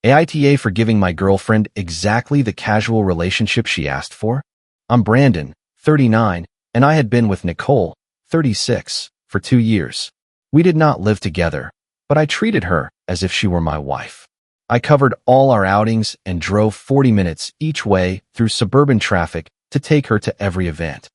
AITA for giving my girlfriend exactly the casual relationship she asked for? I'm Brandon, 39, and I had been with Nicole, 36, for 2 years. We did not live together, but I treated her as if she were my wife. I covered all our outings and drove 40 minutes each way through suburban traffic to take her to every event.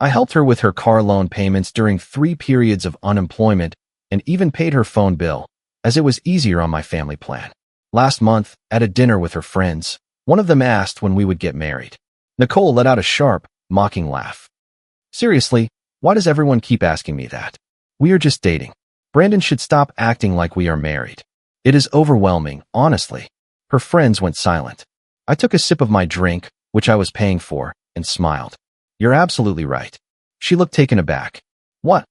I helped her with her car loan payments during 3 periods of unemployment and even paid her phone bill, as it was easier on my family plan. Last month, at a dinner with her friends, one of them asked when we would get married. Nicole let out a sharp, mocking laugh. Seriously, why does everyone keep asking me that? We are just dating. Brandon should stop acting like we are married. It is overwhelming, honestly. Her friends went silent. I took a sip of my drink, which I was paying for, and smiled. You're absolutely right. She looked taken aback. What?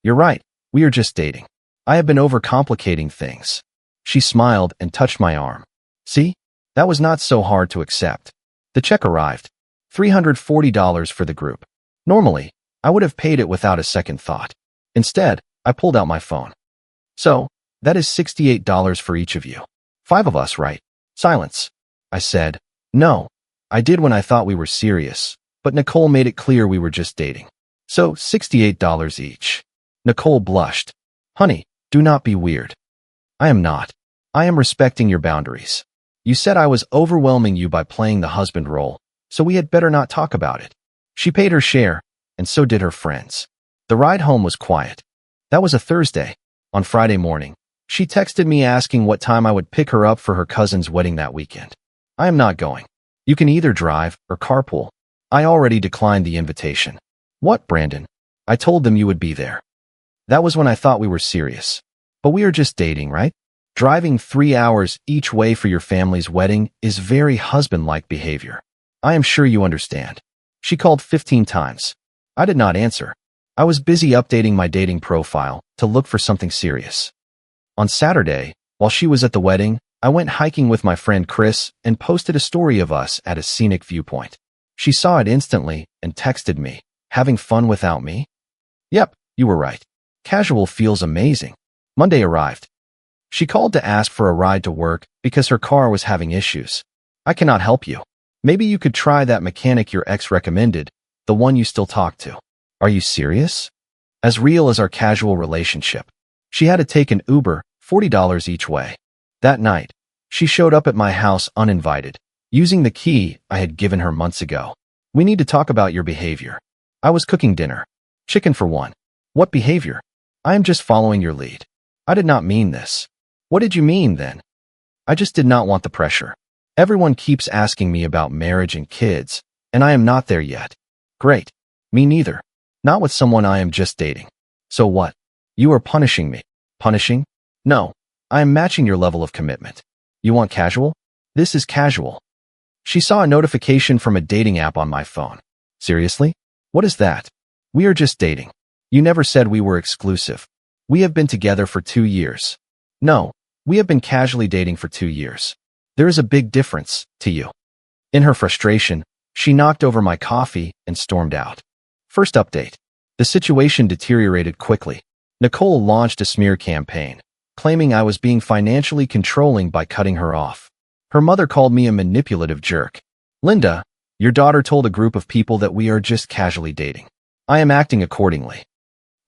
You're right. We are just dating. I have been overcomplicating things. She smiled and touched my arm. See? That was not so hard to accept. The check arrived. $340 for the group. Normally, I would have paid it without a second thought. Instead, I pulled out my phone. So, that is $68 for each of you. 5 of us, right? Silence. I said, no. I did when I thought we were serious, but Nicole made it clear we were just dating. So, $68 each. Nicole blushed. Honey, do not be weird. I am not. I am respecting your boundaries. You said I was overwhelming you by playing the husband role, so we had better not talk about it. She paid her share, and so did her friends. The ride home was quiet. That was a Thursday. On Friday morning, she texted me asking what time I would pick her up for her cousin's wedding that weekend. I am not going. You can either drive or carpool. I already declined the invitation. What, Brandon? I told them you would be there. That was when I thought we were serious. But we are just dating, right? Driving 3 hours each way for your family's wedding is very husband-like behavior. I am sure you understand. She called 15 times. I did not answer. I was busy updating my dating profile to look for something serious. On Saturday, while she was at the wedding, I went hiking with my friend Chris and posted a story of us at a scenic viewpoint. She saw it instantly and texted me, having fun without me? Yep, you were right. Casual feels amazing. Monday arrived. She called to ask for a ride to work because her car was having issues. I cannot help you. Maybe you could try that mechanic your ex recommended, the one you still talk to. Are you serious? As real as our casual relationship. She had to take an Uber, $40 each way. That night, she showed up at my house uninvited, using the key I had given her months ago. We need to talk about your behavior. I was cooking dinner. Chicken for one. What behavior? I am just following your lead. I did not mean this. What did you mean then? I just did not want the pressure. Everyone keeps asking me about marriage and kids, and I am not there yet. Great. Me neither. Not with someone I am just dating. So what? You are punishing me. Punishing? No. I am matching your level of commitment. You want casual? This is casual. She saw a notification from a dating app on my phone. Seriously? What is that? We are just dating. You never said we were exclusive. We have been together for 2 years. No, we have been casually dating for 2 years. There is a big difference, to you. In her frustration, she knocked over my coffee and stormed out. First update. The situation deteriorated quickly. Nicole launched a smear campaign, claiming I was being financially controlling by cutting her off. Her mother called me a manipulative jerk. Linda, your daughter told a group of people that we are just casually dating. I am acting accordingly.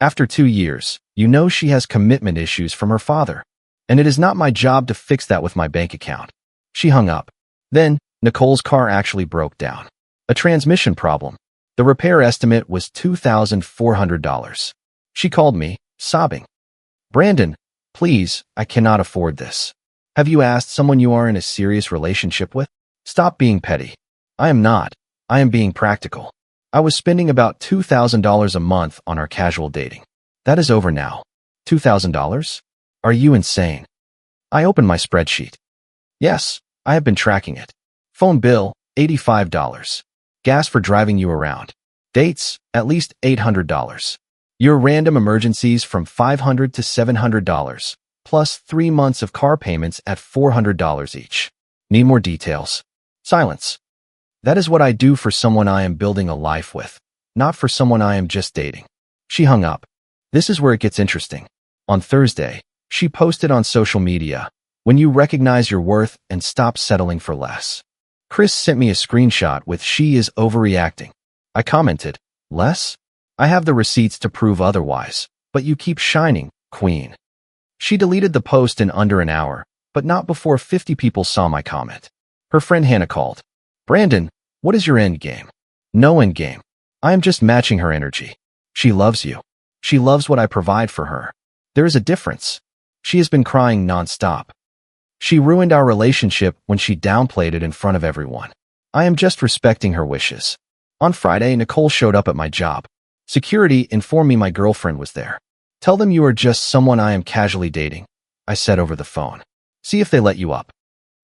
After 2 years, you know she has commitment issues from her father, and it is not my job to fix that with my bank account. She hung up. Then, Nicole's car actually broke down. A transmission problem. The repair estimate was $2,400. She called me, sobbing. Brandon, please, I cannot afford this. Have you asked someone you are in a serious relationship with? Stop being petty. I am not. I am being practical. I was spending about $2,000 a month on our casual dating. That is over now. $2,000? Are you insane? I opened my spreadsheet. Yes, I have been tracking it. Phone bill, $85. Gas for driving you around. Dates, at least $800. Your random emergencies from $500 to $700, plus 3 months of car payments at $400 each. Need more details? Silence. That is what I do for someone I am building a life with, not for someone I am just dating. She hung up. This is where it gets interesting. On Thursday, she posted on social media, When you recognize your worth and stop settling for less. Chris sent me a screenshot with "She is overreacting." I commented, "Less? I have the receipts to prove otherwise, but you keep shining, queen." She deleted the post in under an hour, but not before 50 people saw my comment. Her friend Hannah called. "Brandon, what is your end game?" "No end game. I am just matching her energy. She loves you. She loves what I provide for her. There is a difference. She has been crying nonstop. She ruined our relationship when she downplayed it in front of everyone. I am just respecting her wishes." On Friday, Nicole showed up at my job. Security informed me my girlfriend was there. "Tell them you are just someone I am casually dating," I said over the phone. "See if they let you up."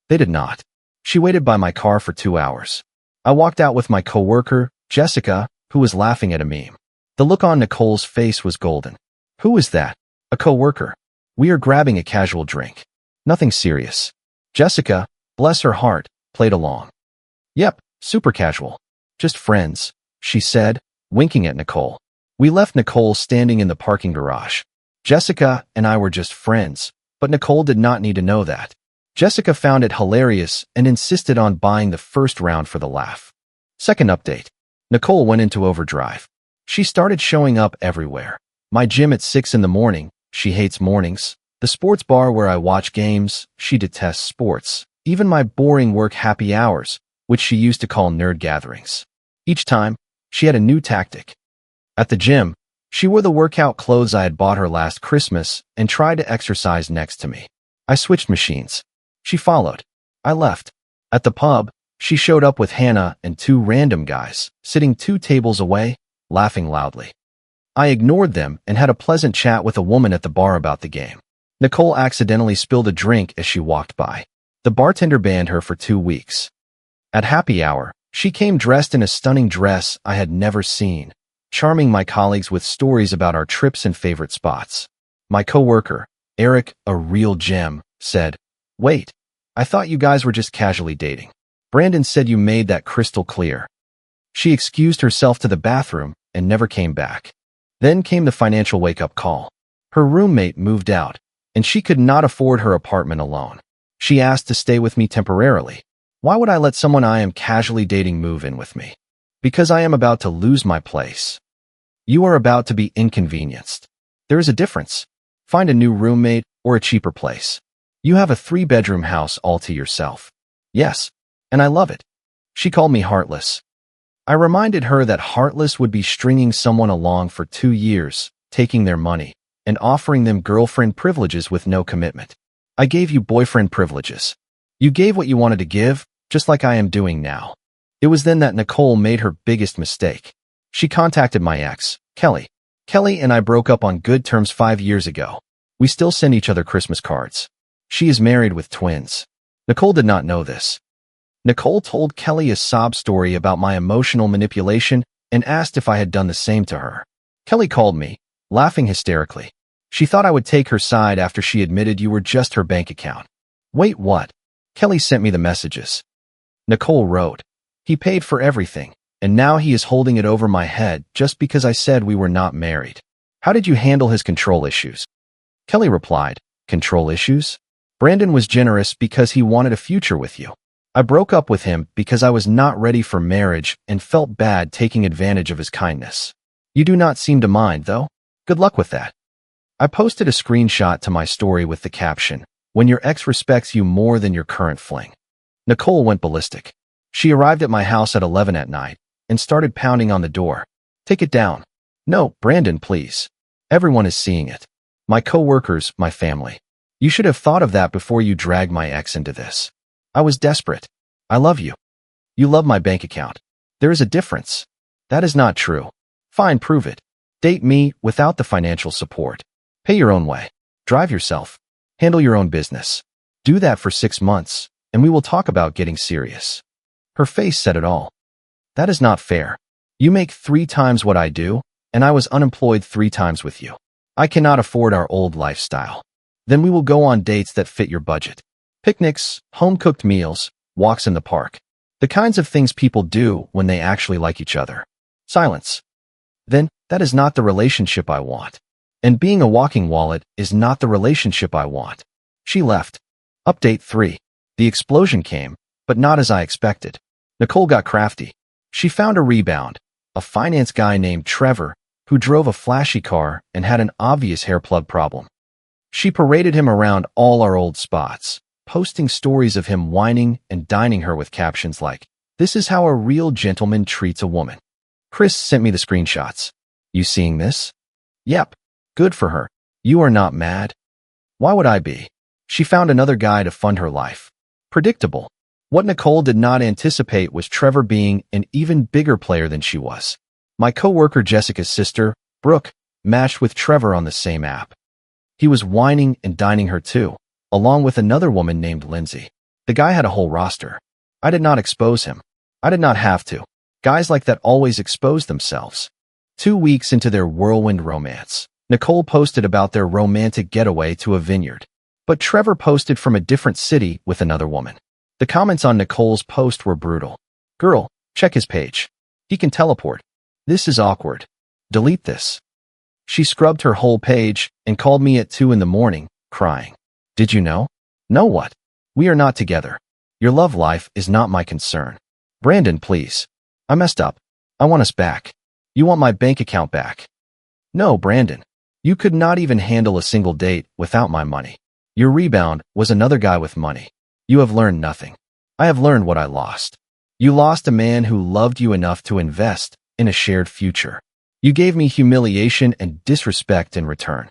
They did not. She waited by my car for 2 hours. I walked out with my coworker, Jessica, who was laughing at a meme. The look on Nicole's face was golden. "Who is that?" "A coworker. We are grabbing a casual drink. Nothing serious." Jessica, bless her heart, played along. "Yep, super casual. Just friends," she said, winking at Nicole. We left Nicole standing in the parking garage. Jessica and I were just friends, but Nicole did not need to know that. Jessica found it hilarious and insisted on buying the first round for the laugh. Second update. Nicole went into overdrive. She started showing up everywhere. My gym at 6 in the morning, she hates mornings. The sports bar where I watch games, she detests sports. Even my boring work happy hours, which she used to call nerd gatherings. Each time, she had a new tactic. At the gym, she wore the workout clothes I had bought her last Christmas and tried to exercise next to me. I switched machines. She followed. I left. At the pub, she showed up with Hannah and 2 random guys, sitting 2 tables away, laughing loudly. I ignored them and had a pleasant chat with a woman at the bar about the game. Nicole accidentally spilled a drink as she walked by. The bartender banned her for 2 weeks. At happy hour, she came dressed in a stunning dress I had never seen, charming my colleagues with stories about our trips and favorite spots. My coworker, Eric, a real gem, said, "Wait, I thought you guys were just casually dating. Brandon said you made that crystal clear." She excused herself to the bathroom and never came back. Then came the financial wake-up call. Her roommate moved out, and she could not afford her apartment alone. She asked to stay with me temporarily. Why would I let someone I am casually dating move in with me? Because I am about to lose my place. You are about to be inconvenienced. There is a difference. Find a new roommate or a cheaper place. You have a 3-bedroom house all to yourself. Yes, and I love it. She called me heartless. I reminded her that heartless would be stringing someone along for 2 years, taking their money, and offering them girlfriend privileges with no commitment. I gave you boyfriend privileges. You gave what you wanted to give, just like I am doing now. It was then that Nicole made her biggest mistake. She contacted my ex, Kelly. Kelly and I broke up on good terms 5 years ago. We still send each other Christmas cards. She is married with twins. Nicole did not know this. Nicole told Kelly a sob story about my emotional manipulation and asked if I had done the same to her. Kelly called me, laughing hysterically. She thought I would take her side after she admitted you were just her bank account. Wait, what? Kelly sent me the messages. Nicole wrote, "He paid for everything, and now he is holding it over my head just because I said we were not married. How did you handle his control issues?" Kelly replied, "Control issues? Brandon was generous because he wanted a future with you. I broke up with him because I was not ready for marriage and felt bad taking advantage of his kindness. You do not seem to mind, though. Good luck with that." I posted a screenshot to my story with the caption, "When your ex respects you more than your current fling." Nicole went ballistic. She arrived at my house at 11 at night and started pounding on the door. "Take it down." "No, Brandon, please. Everyone is seeing it. My coworkers, my family. You should have thought of that before you dragged my ex into this. I was desperate. I love you. You love my bank account. There is a difference." "That is not true." "Fine, prove it. Date me without the financial support. Pay your own way. Drive yourself. Handle your own business. Do that for 6 months, and we will talk about getting serious." Her face said it all. "That is not fair. You make 3 times what I do, and I was unemployed 3 times with you. I cannot afford our old lifestyle. Then we will go on dates that fit your budget. Picnics, home-cooked meals, walks in the park. The kinds of things people do when they actually like each other." Silence. "Then, that is not the relationship I want. And being a walking wallet is not the relationship I want." She left. Update 3. The explosion came, but not as I expected. Nicole got crafty. She found a rebound, a finance guy named Trevor, who drove a flashy car and had an obvious hair plug problem. She paraded him around all our old spots, posting stories of him whining and dining her with captions like, "This is how a real gentleman treats a woman." Chris sent me the screenshots. You seeing this? Yep. Good for her. You are not mad? Why would I be? She found another guy to fund her life. Predictable. What Nicole did not anticipate was Trevor being an even bigger player than she was. My coworker Jessica's sister, Brooke, matched with Trevor on the same app. He was whining and dining her too, along with another woman named Lindsay. The guy had a whole roster. I did not expose him. I did not have to. Guys like that always expose themselves. 2 weeks into their whirlwind romance, Nicole posted about their romantic getaway to a vineyard. But Trevor posted from a different city with another woman. The comments on Nicole's post were brutal. "Girl, check his page. He can teleport. This is awkward. Delete this." She scrubbed her whole page and called me at 2 in the morning, crying. "Did you know?" "Know what? We are not together. Your love life is not my concern. Brandon, please. I messed up. I want us back. You want my bank account back." "No, Brandon. You could not even handle a single date without my money. Your rebound was another guy with money. You have learned nothing. I have learned what I lost. You lost a man who loved you enough to invest in a shared future. You gave me humiliation and disrespect in return.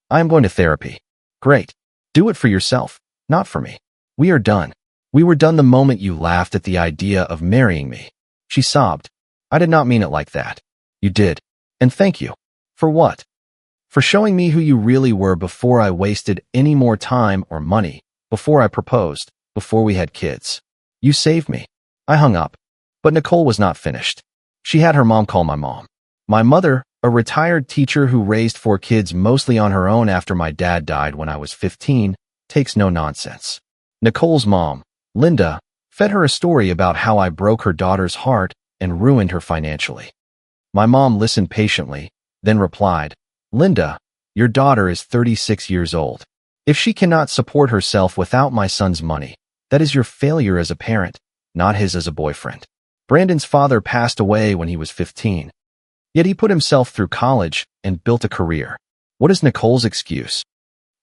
I am going to therapy." "Great. Do it for yourself, not for me. We are done. We were done the moment you laughed at the idea of marrying me." She sobbed. "I did not mean it like that." "You did. And thank you." "For what?" "For showing me who you really were before I wasted any more time or money, before I proposed, before we had kids. You saved me." I hung up. But Nicole was not finished. She had her mom call my mom. My mother, a retired teacher who raised 4 kids mostly on her own after my dad died when I was 15, takes no nonsense. Nicole's mom, Linda, fed her a story about how I broke her daughter's heart and ruined her financially. My mom listened patiently, then replied, "Linda, your daughter is 36 years old. If she cannot support herself without my son's money, that is your failure as a parent, not his as a boyfriend. Brandon's father passed away when he was 15. Yet he put himself through college and built a career. What is Nicole's excuse?"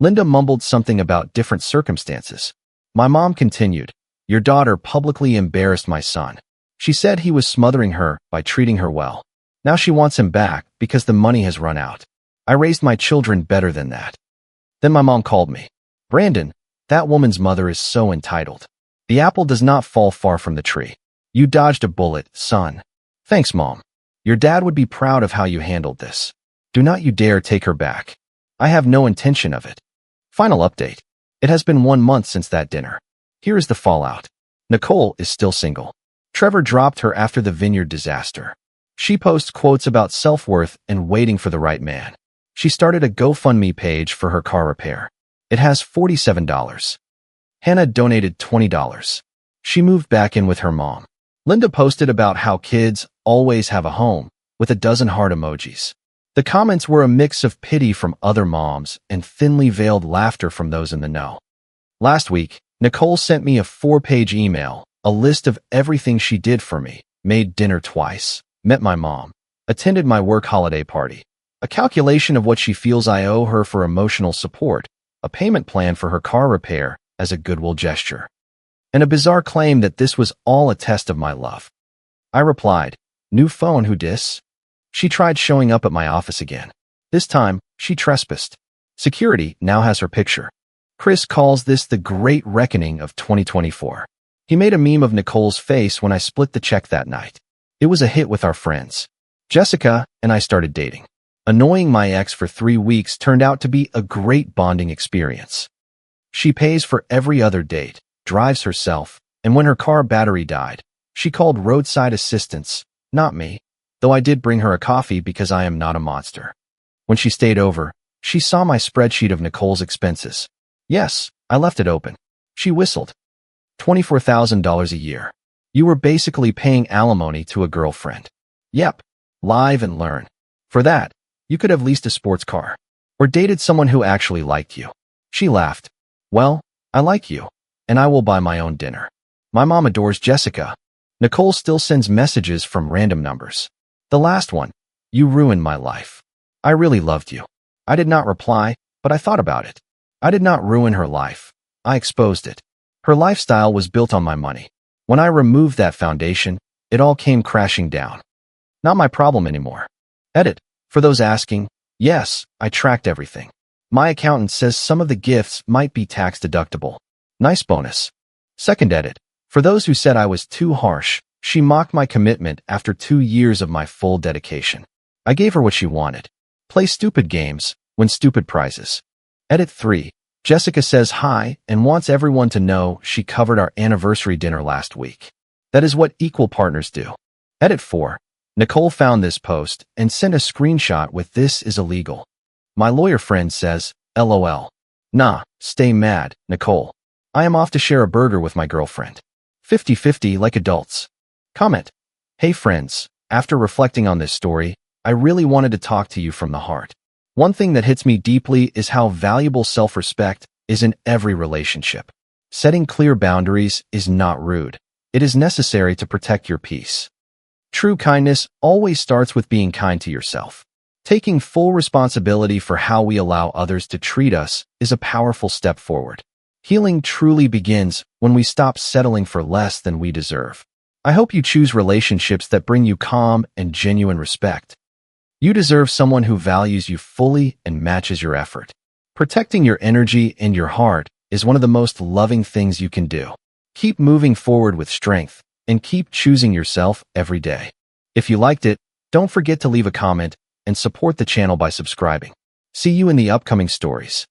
Linda mumbled something about different circumstances. My mom continued, "Your daughter publicly embarrassed my son. She said he was smothering her by treating her well. Now she wants him back because the money has run out. I raised my children better than that." Then my mom called me. "Brandon, that woman's mother is so entitled. The apple does not fall far from the tree. You dodged a bullet, son." "Thanks, Mom. Your dad would be proud of how you handled this. Do not you dare take her back. I have no intention of it." Final update. It has been 1 month since that dinner. Here is the fallout. Nicole is still single. Trevor dropped her after the vineyard disaster. She posts quotes about self-worth and waiting for the right man. She started a GoFundMe page for her car repair. It has $47. Hannah donated $20. She moved back in with her mom. Linda posted about how kids always have a home, with a dozen heart emojis. The comments were a mix of pity from other moms and thinly veiled laughter from those in the know. Last week, Nicole sent me a 4-page email, a list of everything she did for me, made dinner twice, met my mom, attended my work holiday party, a calculation of what she feels I owe her for emotional support, a payment plan for her car repair as a goodwill gesture, and a bizarre claim that this was all a test of my love. I replied, "New phone, who dis?" She tried showing up at my office again. This time, she trespassed. Security now has her picture. Chris calls this the Great Reckoning of 2024. He made a meme of Nicole's face when I split the check that night. It was a hit with our friends. Jessica and I started dating. Annoying my ex for 3 weeks turned out to be a great bonding experience. She pays for every other date, drives herself, and when her car battery died, she called roadside assistance, not me, though I did bring her a coffee because I am not a monster. When she stayed over, she saw my spreadsheet of Nicole's expenses. Yes, I left it open. She whistled. $24,000 a year. You were basically paying alimony to a girlfriend. Yep. Live and learn. For that, you could have leased a sports car. Or dated someone who actually liked you. She laughed. Well, I like you, and I will buy my own dinner. My mom adores Jessica. Nicole still sends messages from random numbers. The last one, you ruined my life. I really loved you. I did not reply, but I thought about it. I did not ruin her life. I exposed it. Her lifestyle was built on my money. When I removed that foundation, it all came crashing down. Not my problem anymore. Edit. For those asking, yes, I tracked everything. My accountant says some of the gifts might be tax deductible. Nice bonus. Second edit. For those who said I was too harsh, she mocked my commitment after 2 years of my full dedication. I gave her what she wanted. Play stupid games, win stupid prizes. Edit 3. Jessica says hi and wants everyone to know she covered our anniversary dinner last week. That is what equal partners do. Edit 4. Nicole found this post and sent a screenshot with "This is illegal." My lawyer friend says, LOL. Nah, stay mad, Nicole. I am off to share a burger with my girlfriend. 50-50 like adults. Comment. Hey friends, after reflecting on this story, I really wanted to talk to you from the heart. One thing that hits me deeply is how valuable self-respect is in every relationship. Setting clear boundaries is not rude. It is necessary to protect your peace. True kindness always starts with being kind to yourself. Taking full responsibility for how we allow others to treat us is a powerful step forward. Healing truly begins when we stop settling for less than we deserve. I hope you choose relationships that bring you calm and genuine respect. You deserve someone who values you fully and matches your effort. Protecting your energy and your heart is one of the most loving things you can do. Keep moving forward with strength and keep choosing yourself every day. If you liked it, don't forget to leave a comment and support the channel by subscribing. See you in the upcoming stories.